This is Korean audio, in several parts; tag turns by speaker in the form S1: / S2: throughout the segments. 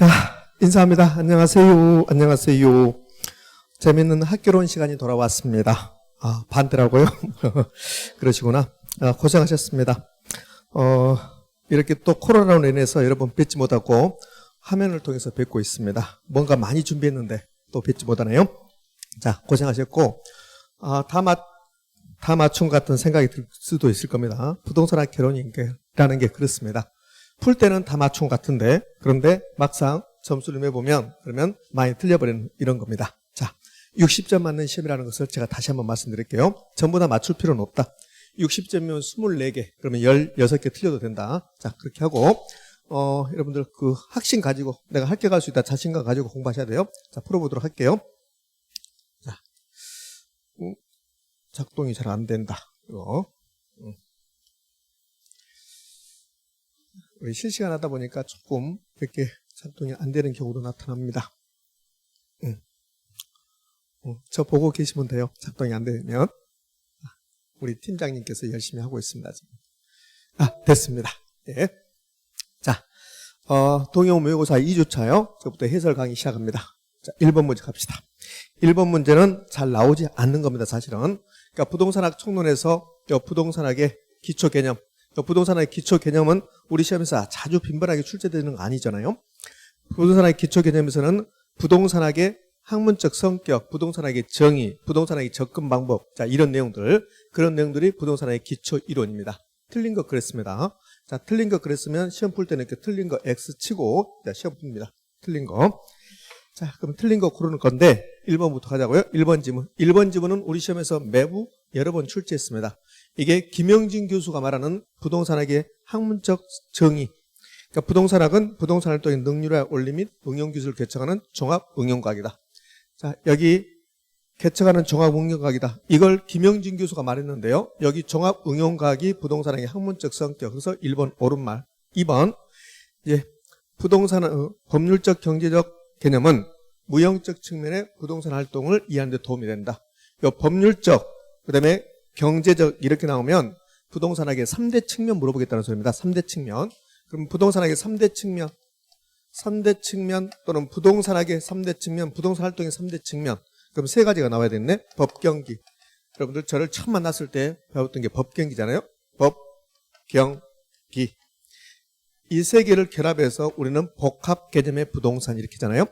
S1: 자, 인사합니다. 안녕하세요. 안녕하세요. 재밌는 학교론 시간이 돌아왔습니다. 아, 반대라고요? 그러시구나. 아, 고생하셨습니다. 이렇게 또 코로나로 인해서 여러분 뵙지 못하고 화면을 통해서 뵙고 있습니다. 뭔가 많이 준비했는데 또 뵙지 못하네요. 자, 고생하셨고, 다 맞춘 같은 생각이 들 수도 있을 겁니다. 부동산학 개론이라는 게 그렇습니다. 풀 때는 다 맞춘 것 같은데, 그런데 막상 점수를 매보면 그러면 많이 틀려버리는 이런 겁니다. 자, 60점 맞는 시험이라는 것을 제가 다시 한번 말씀드릴게요. 전부 다 맞출 필요는 없다. 60점이면 24개, 그러면 16개 틀려도 된다. 자, 그렇게 하고, 여러분들 그 확신 가지고 내가 학교 갈 수 있다 자신감 가지고 공부하셔야 돼요. 자, 풀어보도록 할게요. 자, 작동이 잘 안 된다. 이거. 우리 실시간 하다 보니까 조금 이렇게 작동이 안 되는 경우도 나타납니다. 저 보고 계시면 돼요. 작동이 안 되면. 우리 팀장님께서 열심히 하고 있습니다. 됐습니다. 예. 자, 동영 모의고사 2주차요. 저부터 해설 강의 시작합니다. 자, 1번 문제 갑시다. 1번 문제는 잘 나오지 않는 겁니다, 사실은. 그러니까 부동산학 총론에서 부동산학의 기초 개념, 부동산학의 기초 개념은 우리 시험에서 자주 빈번하게 출제되는 거 아니잖아요. 부동산학의 기초 개념에서는 부동산학의 학문적 성격, 부동산학의 정의, 부동산학의 접근 방법, 자, 이런 내용들, 그런 내용들이 부동산학의 기초 이론입니다. 틀린 거 그랬습니다. 자, 틀린 거 그랬으면 시험 풀 때는 이렇게 틀린 거 X 치고, 자, 시험 풉니다. 틀린 거. 자, 그럼 틀린 거 고르는 건데, 1번부터 가자고요. 1번 지문. 1번 지문은 우리 시험에서 매우 여러 번 출제했습니다. 이게 김영진 교수가 말하는 부동산학의 학문적 정의. 그러니까 부동산학은 부동산 활동의 능률화 원리 및 응용 기술을 개척하는 종합 응용과학이다. 자, 여기 개척하는 종합 응용과학이다. 이걸 김영진 교수가 말했는데요. 여기 종합 응용과학이 부동산학의 학문적 성격. 그래서 1번 옳은 말. 2번 이제 부동산 법률적 경제적 개념은 무형적 측면의 부동산 활동을 이해하는 데 도움이 된다. 이 법률적, 그다음에 경제적 이렇게 나오면 부동산학의 3대 측면 물어보겠다는 소리입니다. 3대 측면. 그럼 부동산학의 3대 측면 또는 부동산학의 3대 측면, 부동산 활동의 3대 측면. 그럼 세 가지가 나와야 되겠네. 법경기. 여러분들 저를 처음 만났을 때 배웠던 게 법경기잖아요. 법경기. 이 세 개를 결합해서 우리는 복합 개념의 부동산 이렇게 하잖아요.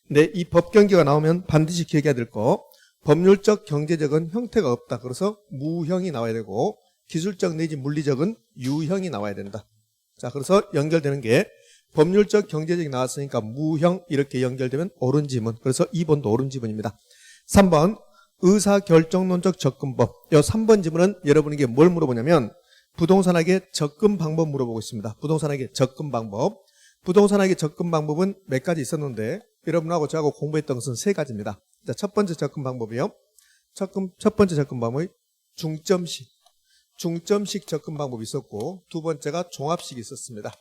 S1: 근데 이 법경기가 나오면 반드시 기억해야 될 거. 법률적, 경제적은 형태가 없다. 그래서 무형이 나와야 되고 기술적 내지 물리적은 유형이 나와야 된다. 자, 그래서 연결되는 게 법률적, 경제적이 나왔으니까 무형 이렇게 연결되면 옳은 지문. 그래서 2번도 옳은 지문입니다. 3번 의사결정론적 접근법. 이 3번 지문은 여러분에게 뭘 물어보냐면 부동산학의 접근 방법 물어보고 있습니다. 부동산학의 접근 방법. 부동산학의 접근 방법은 몇 가지 있었는데 여러분하고 저하고 공부했던 것은 세 가지입니다. 자, 첫 번째 접근 방법이요. 첫 번째 접근 방법이 중점식 접근 방법이 있었고 두 번째가 종합식이 있었습니다.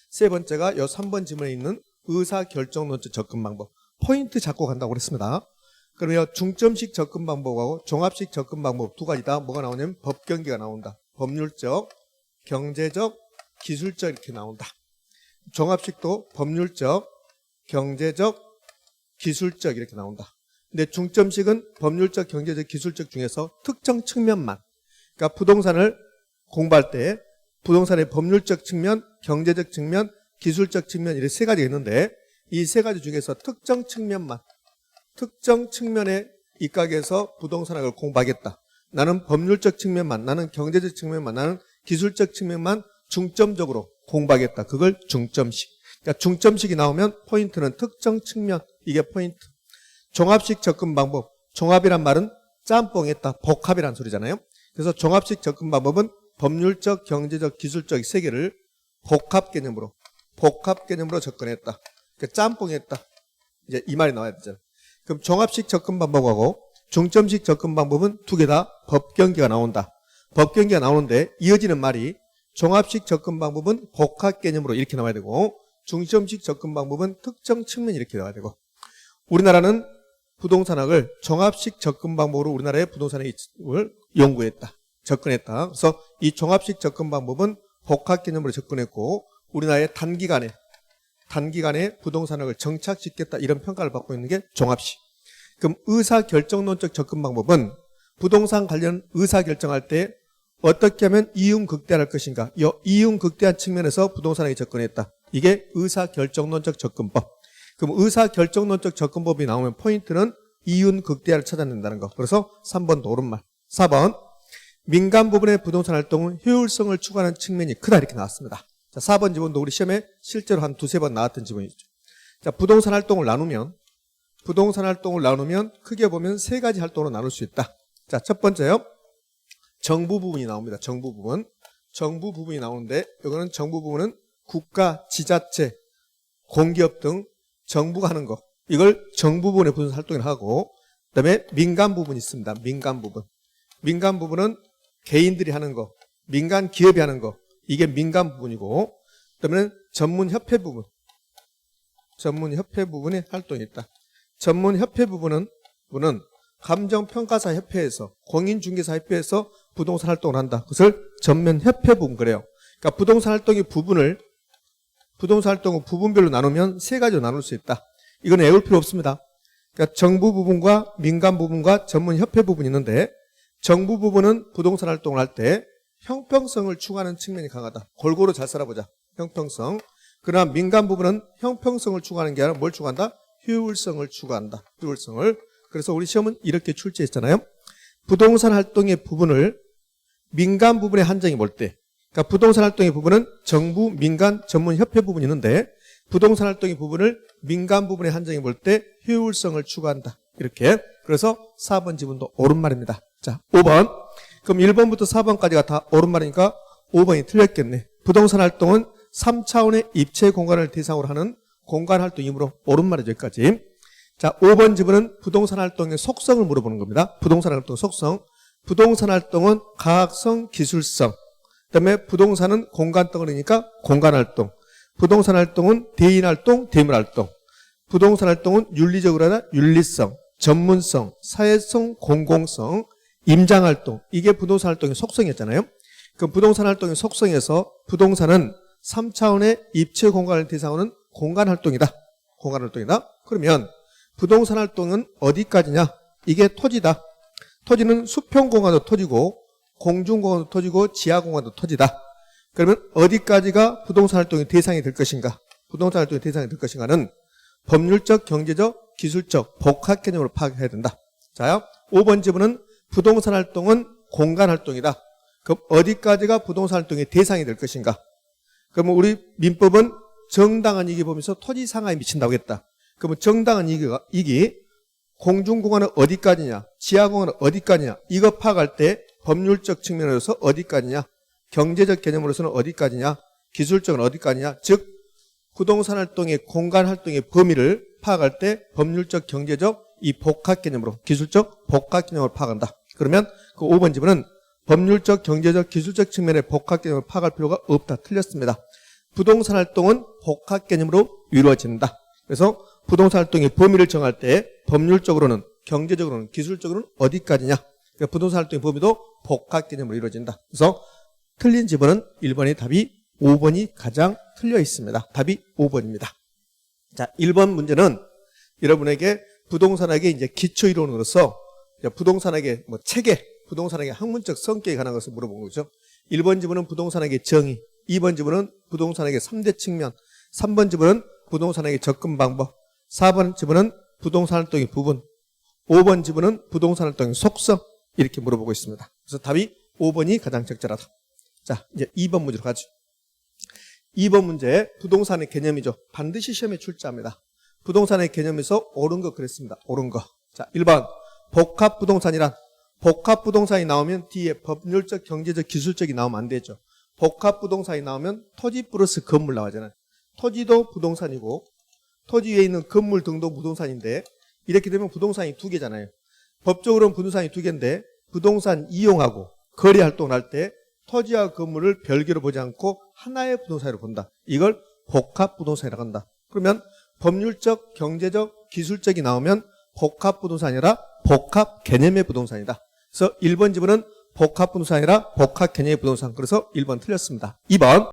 S1: 세 번째가 이 3번 지문에 있는 의사결정론적 접근 방법. 포인트 잡고 간다고 그랬습니다. 그러면 중점식 접근 방법하고 종합식 접근 방법 두 가지다. 뭐가 나오냐면 법경기가 나온다. 법률적, 경제적, 기술적 이렇게 나온다. 종합식도 법률적, 경제적, 기술적 이렇게 나온다. 근데 중점식은 법률적, 경제적, 기술적 중에서 특정 측면만. 그러니까 부동산을 공부할 때 부동산의 법률적 측면, 경제적 측면, 기술적 측면 이렇게 세 가지가 있는데 이 세 가지 중에서 특정 측면만, 특정 측면에 입각해서 부동산학을 공부하겠다. 나는 법률적 측면만, 나는 경제적 측면만, 나는 기술적 측면만 중점적으로 공부하겠다. 그걸 중점식. 그러니까 중점식이 나오면 포인트는 특정 측면. 이게 포인트. 종합식 접근 방법. 종합이란 말은 짬뽕했다. 복합이란 소리잖아요. 그래서 종합식 접근 방법은 법률적, 경제적, 기술적 세 개를 복합 개념으로 접근했다. 그러니까 짬뽕했다. 이제 이 말이 나와야 되잖아요. 그럼 종합식 접근 방법하고 중점식 접근 방법은 두 개 다 법경기가 나온다. 법경기가 나오는데 이어지는 말이 종합식 접근 방법은 복합 개념으로 이렇게 나와야 되고 중점식 접근 방법은 특정 측면 이렇게 나와야 되고 우리나라는 부동산학을 종합식 접근 방법으로 우리나라의 부동산학을 연구했다. 접근했다. 그래서 이 종합식 접근 방법은 복합 개념으로 접근했고 우리나라의 단기간에 단기간에 부동산을 정착시켰다 이런 평가를 받고 있는 게 종합시. 그럼 의사결정론적 접근 방법은 부동산 관련 의사결정할 때 어떻게 하면 이윤극대화할 것인가. 이 이윤극대화 측면에서 부동산에게 접근했다. 이게 의사결정론적 접근법. 그럼 의사결정론적 접근법이 나오면 포인트는 이윤극대화를 찾아낸다는 거. 그래서 3번도 옳은 말. 4번 민간 부분의 부동산 활동은 효율성을 추구하는 측면이 크다 이렇게 나왔습니다. 자, 4번 지문도 우리 시험에 실제로 한 두세 번 나왔던 지문이죠. 자, 부동산 활동을 나누면 크게 보면 세 가지 활동으로 나눌 수 있다. 자, 첫 번째요. 정부 부분이 나옵니다. 정부 부분이 나오는데 이거는 정부 부분은 국가, 지자체, 공기업 등 정부가 하는 거. 이걸 정부 부분의 부동산 활동을 하고 그다음에 민간 부분이 있습니다. 민간 부분은 개인들이 하는 거, 민간 기업이 하는 거. 이게 민간 부분이고 그다음에 전문협회 부분의 활동이 있다. 전문협회 부분은 감정평가사 협회에서 공인중개사 협회에서 부동산 활동을 한다. 그것을 전면협회 부분 그래요. 그러니까 부동산 활동의 부분을 부분별로 나누면 세 가지로 나눌 수 있다. 이건 외울 필요 없습니다. 그러니까 정부 부분과 민간 부분과 전문협회 부분이 있는데 정부 부분은 부동산 활동을 할 때 형평성을 추구하는 측면이 강하다. 골고루 잘 살아보자. 형평성. 그러나 민간 부분은 형평성을 추구하는 게 아니라 뭘 추구한다? 효율성을 추구한다. 효율성을. 그래서 우리 시험은 이렇게 출제했잖아요. 부동산 활동의 부분을 민간 부분에 한정이 볼 때, 그러니까 부동산 활동의 부분은 정부, 민간, 전문협회 부분이 있는데 부동산 활동의 부분을 민간 부분에 한정이 볼 때 효율성을 추구한다. 이렇게. 그래서 4번 지문도 옳은 말입니다. 자, 5번. 그럼 1번부터 4번까지가 다 옳은 말이니까 5번이 틀렸겠네. 부동산 활동은 3차원의 입체 공간을 대상으로 하는 공간 활동이므로 옳은 말이죠. 여기까지. 자, 5번 지문은 부동산 활동의 속성을 물어보는 겁니다. 부동산 활동 속성. 부동산 활동은 가학성, 기술성. 그다음에 부동산은 공간 덩어리니까 공간 활동. 부동산 활동은 대인 활동, 대물 활동. 부동산 활동은 윤리적으로 하나 윤리성, 전문성, 사회성, 공공성, 임장 활동. 이게 부동산 활동의 속성이었잖아요. 그 부동산 활동의 속성에서 부동산은 3차원의 입체 공간을 대상으로 하는 공간 활동이다. 공간 활동이다. 그러면 부동산 활동은 어디까지냐? 이게 토지다. 토지는 수평 공간도 토지고 공중 공간도 토지고 지하 공간도 토지다. 그러면 어디까지가 부동산 활동의 대상이 될 것인가? 부동산 활동의 대상이 될 것인가는 법률적, 경제적, 기술적, 복합 개념으로 파악해야 된다. 자, 5번 지문은 부동산 활동은 공간 활동이다. 그럼 어디까지가 부동산 활동의 대상이 될 것인가? 그러면 우리 민법은 정당한 이익이 보면서 토지 상하에 미친다고 했다. 그러면 정당한 이익이 공중공간은 어디까지냐? 지하공간은 어디까지냐? 이거 파악할 때 법률적 측면으로서 어디까지냐? 경제적 개념으로서는 어디까지냐? 기술적은 어디까지냐? 즉 부동산 활동의 공간 활동의 범위를 파악할 때 법률적, 경제적, 이 복합 개념으로 기술적, 복합 개념으로 파악한다. 그러면 그 5번 지문은 법률적, 경제적, 기술적 측면의 복합 개념을 파악할 필요가 없다. 틀렸습니다. 부동산 활동은 복합 개념으로 이루어진다. 그래서 부동산 활동의 범위를 정할 때 법률적으로는, 경제적으로는, 기술적으로는 어디까지냐? 그러니까 부동산 활동의 범위도 복합 개념으로 이루어진다. 그래서 틀린 지문은 1번의 답이 5번이 가장 틀려 있습니다. 답이 5번입니다. 자, 1번 문제는 여러분에게 부동산학의 이제 기초 이론으로서 부동산학의 뭐 체계, 부동산학의 학문적 성격에 관한 것을 물어본 거죠. 1번 지문은 부동산학의 정의, 2번 지문은 부동산학의 3대 측면, 3번 지문은 부동산학의 접근 방법, 4번 지문은 부동산 활동의 부분, 5번 지문은 부동산 활동의 속성 이렇게 물어보고 있습니다. 그래서 답이 5번이 가장 적절하다. 자, 이제 2번 문제로 가죠. 2번 문제 부동산의 개념이죠. 반드시 시험에 출제합니다. 부동산의 개념에서 옳은 거 그랬습니다. 옳은 거. 자, 1번 복합부동산이란 복합부동산이 나오면 뒤에 법률적, 경제적, 기술적이 나오면 안 되죠. 복합부동산이 나오면 토지 플러스 건물 나오잖아요. 토지도 부동산이고 토지 위에 있는 건물 등도 부동산인데 이렇게 되면 부동산이 두 개잖아요. 법적으로는 부동산이 두 개인데 부동산 이용하고 거래 활동을 할 때 토지와 건물을 별개로 보지 않고 하나의 부동산으로 본다. 이걸 복합부동산이라고 한다. 그러면 법률적, 경제적, 기술적이 나오면 복합부동산이 아니라 복합 개념의 부동산이다. 그래서 1번 지문은 복합부동산이 아니라 복합 개념의 부동산. 그래서 1번 틀렸습니다. 2번